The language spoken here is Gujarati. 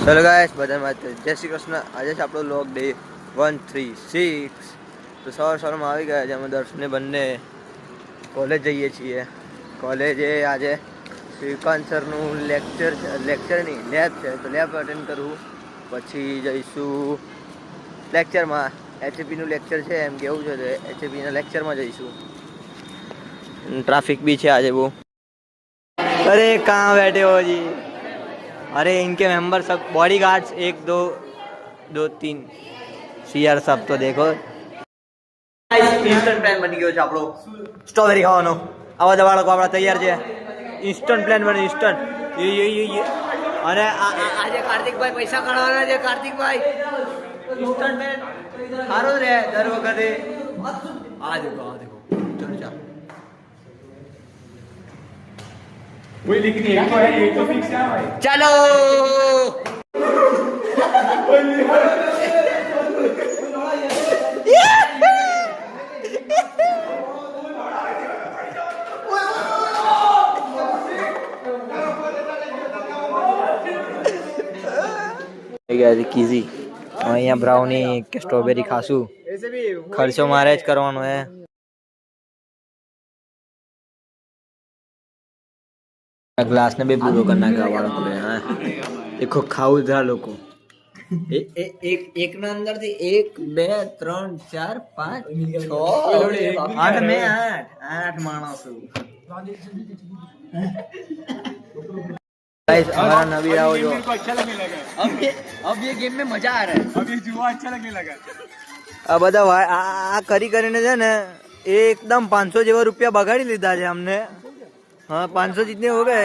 चलो गाइस बधाई जय श्री कृष्ण। आज आप लोग डे 136 तो सवार में आ गया है। અમે દર્શને બંને કોલેજ જઈએ છીએ। કોલેજે આજે શ્રીકાંત સરનું લેક્ચર નહીં લેબ છે તો લેબ અટેન્ડ કરવું, પછી જઈશું લેક્ચરમાં। એચએપીનું લેક્ચર છે એમ કેવું છે તો એચએપીના લેક્ચરમાં જઈશું। ट्रैफिक भी है आज वो। अरे कहाँ बैठे हो जी? अरे इनके मेंबर सब बॉडी गार्ड्स 1 2 2 3 सीआर सब तो देखो। इंस्टंट प्लान बनी गयो છે આપણો સ્ટ્રોબેરી ખાવાનો। આવા દવાળકો આપણા તૈયાર છે। ઇન્સ્ટન્ટ પ્લાન બની ઇન્સ્ટન્ટ ये અને આજે કાર્તિકભાઈ પૈસા કાઢવાના છે। કાર્તિકભાઈ ઇન્સ્ટન્ટ પ્લાન સારો રે દર વખતે। આ देखो चलो चल कोई लिख नहीं है, ये तो फिक्स है भाई। चलो કીઝી અહીંયા બ્રાઉની કે સ્ટ્રોબેરી ખાશું। ખર્ચો મારે જ કરવાનો હે। ग्लास ने भी पूरा करना का वाला पूरे हां देखो खाऊ था लोको एक ना अंदर थी 1 2 3 4 5 6 8 में 8 मानस गाइस हमारा नबी आओ जो अच्छा लगने लगा। अब ये गेम में मजा आ रहा है। अब ये जुआ अच्छा लगने लगा। अब બધા આ કરી કરીને છે ને एकदम 500 જેવા રૂપિયા બગાડી લીધા છે हमने। हाँ 500 जितने हो गए।